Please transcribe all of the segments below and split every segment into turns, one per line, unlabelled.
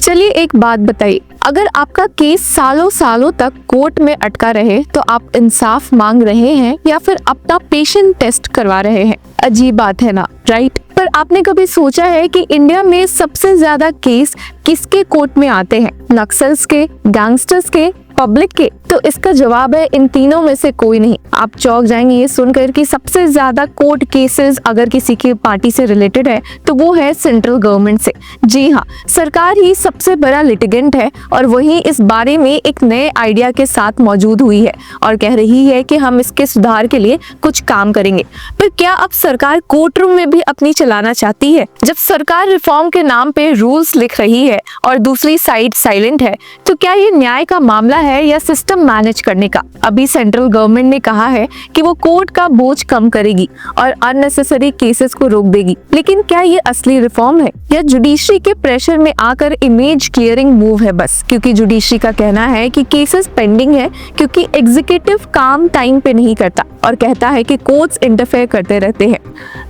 चलिए एक बात बताइए, अगर आपका केस सालों सालों तक कोर्ट में अटका रहे तो आप इंसाफ मांग रहे हैं या फिर अपना पेशेंट टेस्ट करवा रहे हैं? अजीब बात है ना, राइट? पर आपने कभी सोचा है कि इंडिया में सबसे ज्यादा केस किसके कोर्ट में आते हैं? नक्सल्स के, गैंगस्टर्स के, पब्लिक के? तो इसका जवाब है इन तीनों में से कोई नहीं। आप चौंक जाएंगे ये सुनकर कि सबसे ज्यादा कोर्ट केसेस अगर किसी की पार्टी से रिलेटेड है तो वो है सेंट्रल गवर्नमेंट से। जी हाँ, सरकार ही सबसे बड़ा लिटिगेंट है और वही इस बारे में एक नए आइडिया के साथ मौजूद हुई है और कह रही है कि हम इसके सुधार के लिए कुछ काम करेंगे। पर क्या अब सरकार कोर्ट रूम में भी अपनी चलाना चाहती है? जब सरकार रिफॉर्म के नाम पे रूल्स लिख रही है और दूसरी साइड साइलेंट है, तो क्या ये न्याय का मामला है या सिस्टम मैनेज करने का? अभी सेंट्रल गवर्नमेंट ने कहा है कि वो कोर्ट का बोझ कम करेगी और अननेसेसरी केसेस को रोक देगी, लेकिन क्या ये असली रिफॉर्म है या जुडिशरी के प्रेशर में आकर इमेज क्लियरिंग मूव है बस? क्योंकि जुडिशरी का कहना है कि केसेस पेंडिंग है क्योंकि एग्जीक्यूटिव काम टाइम पे नहीं करता और कहता है कि कोर्ट्स इंटरफेयर करते रहते हैं।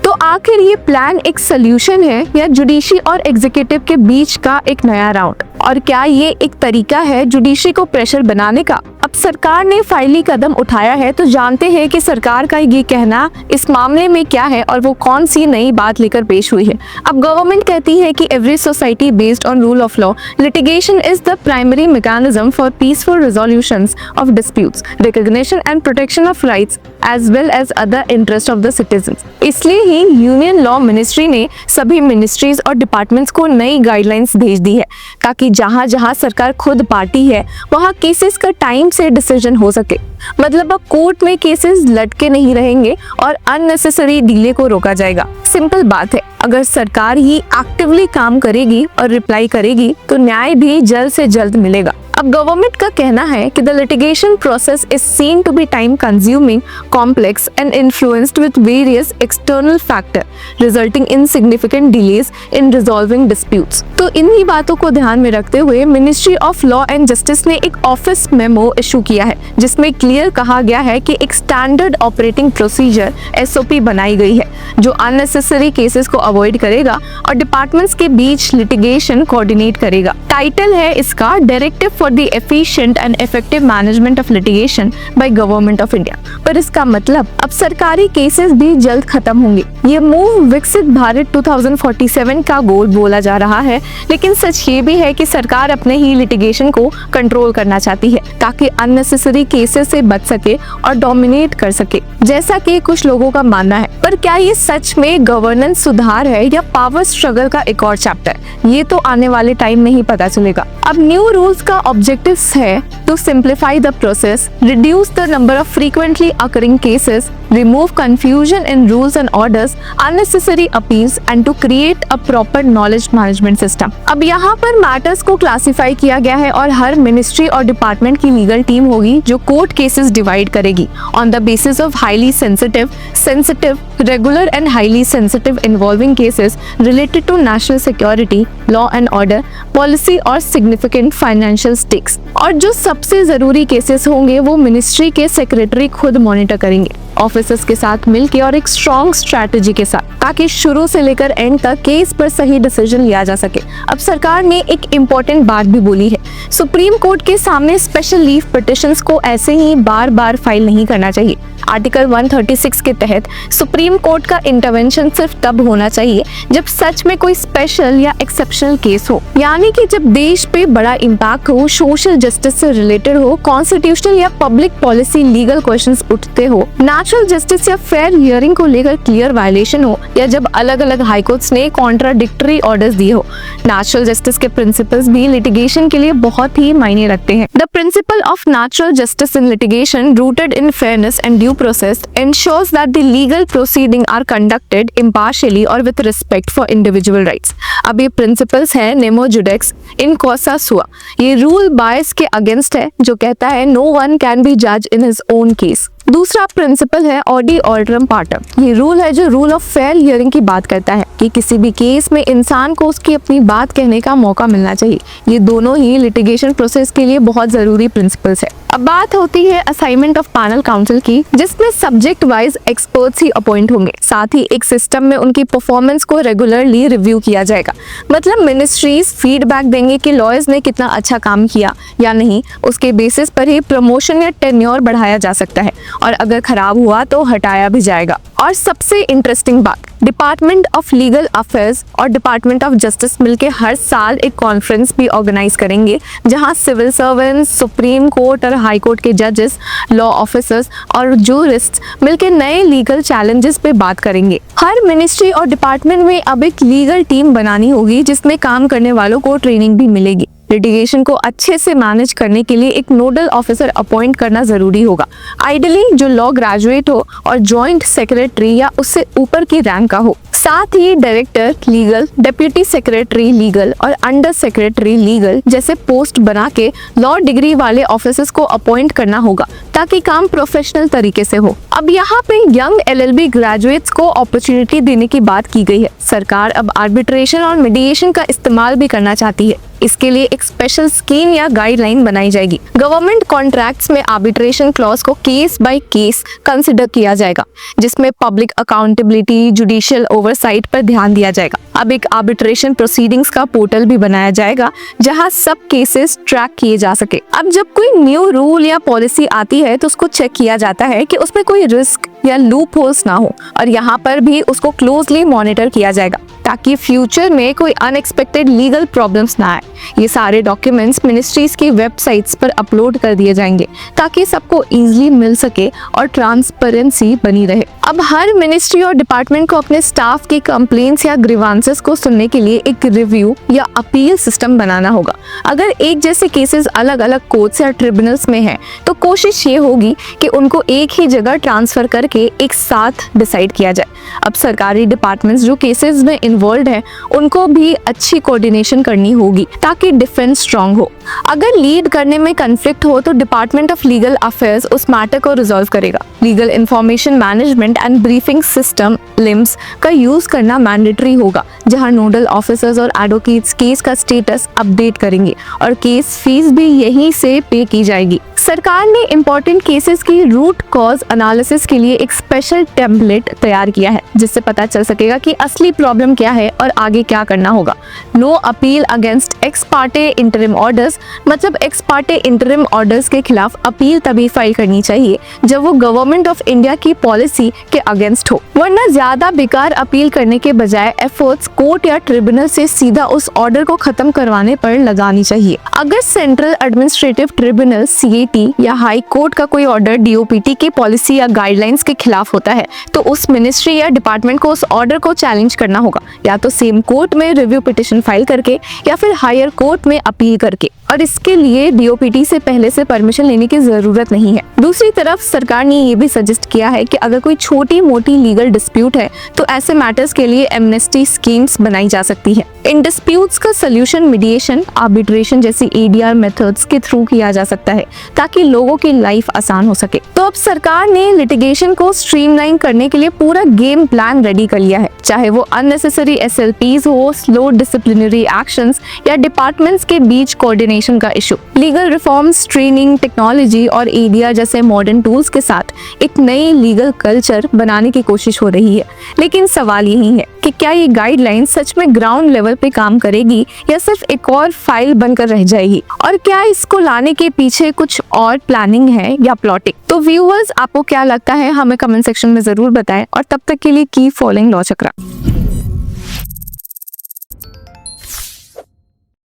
तो आखिर ये प्लान एक सोल्यूशन है या जुडिशरी और एग्जीक्यूटिव के बीच का एक नया राउंड? और क्या ये एक तरीका है जुडिशरी को प्रेशर बनाने का? अब सरकार ने फाइली कदम उठाया है तो जानते हैं कि सरकार का ये कहना इस मामले में क्या है और वो कौन सी नई बात लेकर पेश हुई है। अब गवर्नमेंट कहती है कि every society based on rule of law, litigation is the primary mechanism for peaceful resolutions of disputes, recognition and protection of rights as well as other interest of the citizens. इसलिए ही union law ministry ने सभी ministries और departments को नई guidelines भेज दी है ताकि जहां जहां सरकार खुद पार्टी है वहां केसेस का टाइम से डिसीजन हो सके। मतलब अब कोर्ट में केसेस लटके नहीं रहेंगे और अननेसेसरी डिले को रोका जाएगा। सिंपल बात है, अगर सरकार ही एक्टिवली काम करेगी और रिप्लाई करेगी तो न्याय भी जल्द से जल्द मिलेगा। अब गवर्नमेंट का कहना है कि the litigation process is seen to be time consuming, complex and influenced with various external factor resulting in significant delays in resolving disputes. तो इन्हीं बातों को ध्यान में रखते हुए ministry of law and justice ने एक ऑफिस मेमो इशू किया है जिसमें क्लियर कहा गया है कि एक स्टैंडर्ड ऑपरेटिंग प्रोसीजर SOP बनाई गई है जो अननेसेसरी केसेस को अवॉइड करेगा और डिपार्टमेंट्स के बीच लिटिगेशन कोऑर्डिनेट करेगा। टाइटल है इसका directive for the efficient and effective management of litigation by government of India. पर इसका मतलब अब सरकारी केसेस भी जल्द खत्म होंगे। ये मूव विकसित भारत 2047 का गोल बोला जा रहा है, लेकिन सच ये भी है कि सरकार अपने ही लिटिगेशन को कंट्रोल करना चाहती है ताकि अननेसेसरी केसेस से बच सके और डोमिनेट कर सके, जैसा कि कुछ लोगों का मानना है। पर क्या ये सच में गवर्नेंस सुधार है या पावर स्ट्रगल का एक और चैप्टर? ये तो आने वाले टाइम में ही पता चलेगा। अब न्यू रूल्स का ऑब्जेक्टिव्स है to simplify the process, reduce the number of frequently occurring cases, remove confusion in rules and orders, unnecessary appeals and to create a proper knowledge management system। अब यहाँ पर matters को classify किया गया है और हर मिनिस्ट्री और डिपार्टमेंट की लीगल टीम होगी जो कोर्ट केसेस डिवाइड करेगी on the basis of highly sensitive, regular and highly sensitive involving cases related to national security, law and order, policy और सिग्निफिकेंट फाइनेंशियल स्टेक्स। और जो सबसे जरूरी केसेस होंगे वो मिनिस्ट्री के सेक्रेटरी खुद मॉनिटर करेंगे ऑफिसर्स के साथ मिलकर और एक स्ट्रॉन्ग स्ट्रैटेजी के साथ, ताकि शुरू से लेकर एंड तक केस पर सही डिसीजन लिया जा सके। अब सरकार ने एक इम्पोर्टेंट बात भी बोली है, सुप्रीम कोर्ट के सामने स्पेशल लीव पिटिशंस को ऐसे ही बार बार फाइल नहीं करना चाहिए। आर्टिकल 136 के तहत सुप्रीम कोर्ट का इंटरवेंशन सिर्फ तब होना चाहिए जब सच में कोई स्पेशल या एक्सेप्शनल केस हो, यानी कि जब देश पे बड़ा इम्पैक्ट हो, सोशल जस्टिस से रिलेटेड हो, कॉन्स्टिट्यूशनल या पब्लिक पॉलिसी लीगल क्वेश्चंस उठते हो, नेचुरल जस्टिस या फेयर हियरिंग को लेकर क्लियर वायलेशन हो, या जब अलग अलग हाईकोर्ट्स ने कॉन्ट्राडिक्टरी ऑर्डर्स दिए हो। नेचुरल जस्टिस के प्रिंसिपल्स भी लिटिगेशन के लिए बहुत ही मायने रखते हैं। The principle of natural justice in litigation rooted in fairness and due process ensures that the legal proceeding are conducted impartially or with respect for individual rights। अब ये principles है nemo judex in causa sua। ये rule bias के against है जो कहता है no one can be judged in his own case। दूसरा प्रिंसिपल है ऑडी ऑल्ट्रम पार्टम। ये रूल है जो रूल ऑफ फेयर हियरिंग की बात करता है कि किसी भी केस में इंसान को उसकी अपनी बात कहने का मौका मिलना चाहिए। ये दोनों ही लिटिगेशन प्रोसेस के लिए बहुत जरूरी प्रिंसिपल्स है। अब बात होती है असाइनमेंट ऑफ पैनल काउंसिल की, जिसमें सब्जेक्ट वाइज एक्सपर्ट्स ही अपॉइंट होंगे। साथ ही एक सिस्टम में उनकी परफॉर्मेंस को रेगुलरली रिव्यू किया जाएगा। मतलब मिनिस्ट्रीज फीडबैक देंगे कि लॉयर्स ने कितना अच्छा काम किया या नहीं, उसके बेसिस पर ही प्रमोशन या टेन्योर बढ़ाया जा सकता है, और अगर खराब हुआ तो हटाया भी जाएगा। और सबसे इंटरेस्टिंग बात, डिपार्टमेंट ऑफ लीगल अफेयर्स और डिपार्टमेंट ऑफ जस्टिस मिलकर हर साल एक कॉन्फ्रेंस भी ऑर्गेनाइज करेंगे, जहां सिविल सर्वेंट्स, सुप्रीम कोर्ट और हाई कोर्ट के जजेस, लॉ ऑफिसर्स और जूरिस्ट्स मिलकर नए लीगल चैलेंजेस पे बात करेंगे। हर मिनिस्ट्री और डिपार्टमेंट में अब एक लीगल टीम बनानी होगी, जिसमें काम करने वालों को ट्रेनिंग भी मिलेगी। लिटिगेशन को अच्छे से मैनेज करने के लिए एक नोडल ऑफिसर अपॉइंट करना जरूरी होगा। आइडियली जो लॉ ग्रेजुएट हो और जॉइंट सेक्रेटरी या उससे ऊपर की रैंक का हो। साथ ही director legal, deputy secretary legal और अंडर सेक्रेटरी लीगल जैसे पोस्ट बना के लॉ डिग्री वाले ऑफिसर्स को अपॉइंट करना होगा, ताकि काम प्रोफेशनल तरीके से हो। अब यहाँ पे यंग LLB ग्रेजुएट्स को अपॉर्चुनिटी देने की बात की गई है। सरकार अब आर्बिट्रेशन और मीडिएशन का इस्तेमाल भी करना चाहती है। इसके लिए एक स्पेशल स्कीम या गाइडलाइन बनाई जाएगी। गवर्नमेंट कॉन्ट्रैक्ट्स में आर्बिट्रेशन क्लॉज को केस बाय केस कंसिडर किया जाएगा, जिसमें पब्लिक अकाउंटेबिलिटी, जुडिशियल ओवरसाइट पर ध्यान दिया जाएगा। अब एक आर्बिट्रेशन प्रोसीडिंग्स का पोर्टल भी बनाया जाएगा, जहां सब केसेस ट्रैक किए जा सके। अब जब कोई न्यू रूल या पॉलिसी आती है तो उसको चेक किया जाता है कि उसमें कोई रिस्क या लूप होल्स ना हो, और यहाँ पर भी उसको क्लोजली मॉनिटर किया जाएगा, ताकि फ्यूचर में कोई अनएक्सपेक्टेड लीगल प्रॉब्लम्स ना आए। ये सारे डॉक्यूमेंट्स मिनिस्ट्रीज की वेबसाइट्स पर अपलोड कर दिए जाएंगे, ताकि सबको इजीली मिल सके और ट्रांसपेरेंसी बनी रहे। अब हर मिनिस्ट्री और डिपार्टमेंट को अपने स्टाफ की कंप्लेंट्स या ग्रीवांसेस को सुनने के लिए एक रिव्यू या अपील सिस्टम बनाना होगा। अगर एक जैसे केसेस अलग अलग कोर्ट्स या ट्रिब्यूनल्स में हैं, तो कोशिश ये होगी कि उनको एक ही जगह ट्रांसफर करके एक साथ डिसाइड किया जाए। अब सरकारी डिपार्टमेंट्स जो केसेस में इन्वॉल्व हैं, उनको भी अच्छी कोऑर्डिनेशन करनी होगी, ताकि डिफेंस स्ट्रांग हो। अगर लीड करने में कन्फ्लिक्ट हो तो डिपार्टमेंट ऑफ लीगल अफेयर्स उस मैटर को रिजॉल्व करेगा। Legal information management and briefing system limbs का यूज करना मैंडेटरी होगा, जहां नोडल ऑफिसर्स और एडवोकेट्स केस का स्टेटस अपडेट करेंगे, और केस फीस भी यहीं से पे की जाएगी। सरकार ने इंपॉर्टेंट केसेस की रूट कॉज एनालिसिस के लिए एक स्पेशल टेम्पलेट तैयार किया है, जिससे पता चल सकेगा कि असली प्रॉब्लम क्या है और आगे क्या करना होगा। No appeal against ex parte interim orders, मतलब एक्स पार्टे इंटरिम ऑर्डर्स के खिलाफ अपील तभी फाइल करनी चाहिए जब वो गवर्नमेंट ऑफ इंडिया की पॉलिसी के अगेंस्ट हो, वरना ज्यादा बेकार अपील करने के बजाय एफर्ट्स कोर्ट या ट्रिब्यूनल से सीधा उस ऑर्डर को खत्म करवाने पर लगानी चाहिए। अगर सेंट्रल एडमिनिस्ट्रेटिव ट्रिब्यूनल CAT या हाई कोर्ट का कोई ऑर्डर DOPT की पॉलिसी या गाइडलाइंस के खिलाफ होता है, तो उस मिनिस्ट्री या डिपार्टमेंट को उस ऑर्डर को चैलेंज करना होगा, या तो सेम कोर्ट में रिव्यू पिटिशन फाइल करके या फिर हायर कोर्ट में अपील करके, और इसके लिए DOPT से पहले से परमिशन लेने की जरूरत नहीं है। दूसरी तरफ सरकार ने ये भी सजेस्ट किया है कि अगर कोई छोटी मोटी लीगल डिस्प्यूट है, तो ऐसे मैटर्स के लिए एमनेस्टी स्कीम्स बनाई जा सकती है। इन डिस्प्यूट्स का सोल्यूशन मीडिएशन, आर्बिट्रेशन जैसी ADR मेथड्स के थ्रू किया जा सकता है, ताकि लोगों की लाइफ आसान हो सके। तो अब सरकार ने लिटिगेशन को स्ट्रीमलाइन करने के लिए पूरा गेम प्लान रेडी कर लिया है, चाहे वो अननेसेसरी SLPs हो, स्लो डिसिप्लिनरी एक्शंस या डिपार्टमेंट्स के बीच कोऑर्डिनेशन का issue. Legal reforms, training, technology और ADR जैसे मॉडर्न टूल्स के साथ एक नई लीगल कल्चर बनाने की कोशिश हो रही है। लेकिन सवाल यही है कि क्या ये गाइडलाइन सच में ग्राउंड लेवल पे काम करेगी, या सिर्फ एक और फाइल बनकर रह जाएगी, और क्या इसको लाने के पीछे कुछ और प्लानिंग है या प्लॉटिंग। तो व्यूअर्स, आपको क्या लगता है हमें कमेंट सेक्शन में जरूर बताएं, और तब तक के लिए कीप फॉलोइंग लॉ चक्रा।